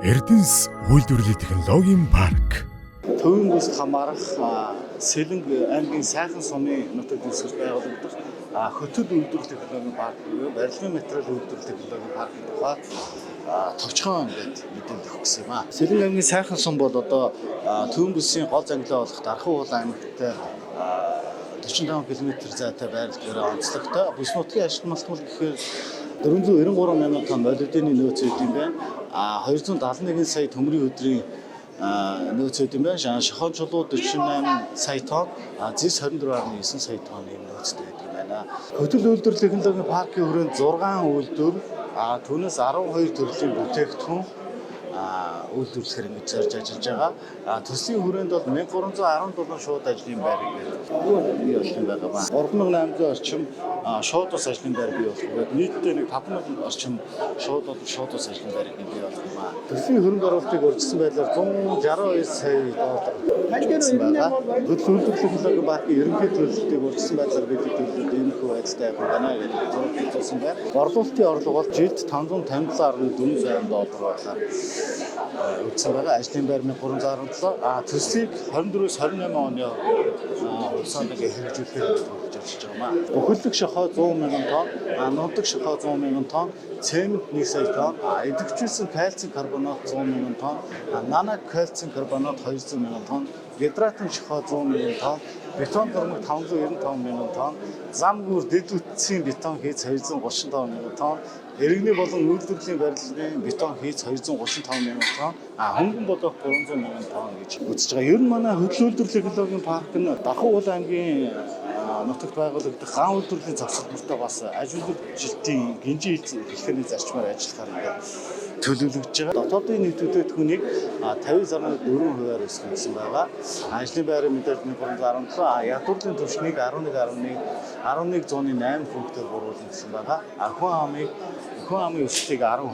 Эрдэнэс үйлдвэрлэлийн технологийн парк. Төвийн бүс хамаарах Сэлэнг аймгийн сайхан сумын нутаг дэвсгэр байгуулагдах хөтөл үйлдвэрлэлийн технологийн парк буюу барилгын материал үйлдвэрлэлийн технологийн паркын тухай товчхон ингээд мэдээлэл өгөх гэсэн юм аа. Сэлэнг аймгийн сайхан сум бол одоо төвийн бүсийн гол зангилаа болох Дархан уулан аймагтай 45 км зайтай байрлалаар онцлогтой. Бүс нутгийн ашиг малтмал гэхээр 493 мянган тонн молибдены нөөц үүд юм байна. 271 сая төмрийн өдрийн нөөц үүд юм байна. Шохон чулуу 48 сая тонн, зис 24.9 сая тонны нөөцтэй байдаг юм байна. Хөтөл үйлдвэрлэлийн технологийн паркийн хүрээнд 6 үйлдвэр, түүнээс 12 төрлийн бүтээгдэхүүн үйлдвэрлэхээр ингэж зорж ажиллаж байгаа. Төслийн хүрээнд бол 1317 шууд ажлын байр бий болох юм байна. 3800 орчим шууд ус ажлын байр бий болох гэдэг. Нийтдээ 5000 орчим шууд ус ажлын байр бий болох юм аа. Төслийн хөрөнгө оруулалтыг урьдчилсан байдлаар 162 сая доллар ажилласан байгаа. Хөтөл үйлдвэрлэлийн технологийн паркийн ерөнхий төлөвлөлтийг урьдчилсан байдлаар бид төлөвлөлт иймэрхүү байцтай явах байна гэдэг зураг хийсэн байна. Борлуулалтын орлого бол жилд 557.4 сая доллар байлаа. Үзсэн байгаа. Ажлын байр 1317. Төслийг 24-с 28 оны хугацаанд хэрэгжүүлэхээр төвлөрж ажиллаж байгаа маа. Бүхэлдэх шохоо 100 мянган тонн, нутаг шохоо 100 мянган тонн, цемент 1 сая тонн, идэвхжүүлсэн кальцийн карбонат 100 мянган тонн, нанак кальцийн карбонат 200 мянган тонн, гидратын шохоо 100 мянган тонн, бетон дөрмөг 595 мянган тонн, зам гүүр дэд үтсийн бетон хийц 235 мянган тонн, иргэний болон үйлдвэрлэлийн барилгын бетон хийц 235 мянган тонн, хөнгөн бодох 300 мянган тонн гэж үзэж байгаа. Ер нь манай хөтөл үйлдвэрлэлийн технологийн парк нь Дархан уулан аймгийн нутагт байгуулагдах ган үйлдвэрлэлийн зогсолттой бас аж үйлдвэрлэлтийн гинжин хэлхээний зарчмаар ажиллахаар ингээд төлөвлөгдөж байгаа. Дотоодын нийт бүтээгдэхүүнийг 50.4%-аар өсгөх гэсэн байгаа. Ажлын байрын мэдээлэл 1317, ядуурлын түвшнийг 11.8 пунктээр буруулна гэсэн байгаа. Хүн амын өсөлтийг 10%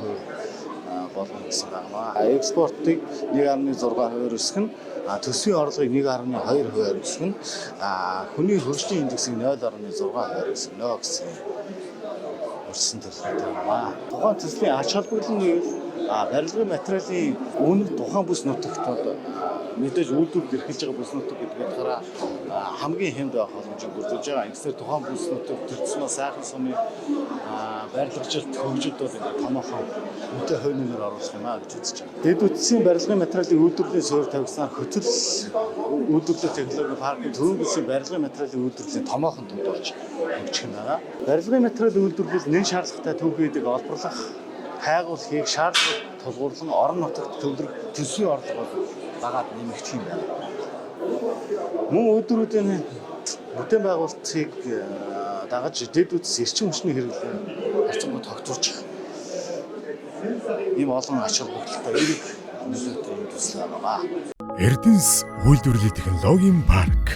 болгоно гэсэн байна. Экспортыг 1.6%-аар өсгөн, төсвийн орлогыг 1.2%-аар өсгөн, хүний хөршлийн индексийг 0.6%-аар өсгөнө гэсэн урьдчилсан төлөвлөлт байна. Тухайн төслийн ач холбогдол нь барилгын материалын үнэ тухайн бүс нутагт мэдээж үйлдвэрлэл эрхэлж байгаа бүс нутаг гэдгээр хараа хамгийн хямд байх боломжийг бүрдүүлж байгаа. Ингэснээр тухайн бүс нутаг төрсөн сайхан сумын барилгажилт хөгжид бол ингээд томоохон үнэтэй хувь нэмэр оруулах юм аа гэж үзэж байгаа. Дэд үтсийн барилгын материалын үйлдвэрлэлийн суурь тавигснаар хөтөл үйлдвэрлэлийн технологийн паркын төвийн бүсийн барилгын материалын үйлдвэрлэлийн томоохон дунд болж хөгжих юм байна. Барилгын материалын үйлдвэрлэл нэн шаардлагатай түүхийдийг олборлох, хайгуулахыг шаардлага тулгуурлан орон нутагт төвлөрөх төсвийн орлого дагаад нэмэгдэх юм байна. Мөн үйлдвэрүүдийн бүтээн байгуулалтыг дагаж дэд үтс эрчим хүчний хэрэглээ харьцангуй тогтворч ийм олон ач холбогдолтой эрэг нөлөөтэй юм төсөл байгаа. Эрдэнэс үйлдвэрлэлийн технологийн парк.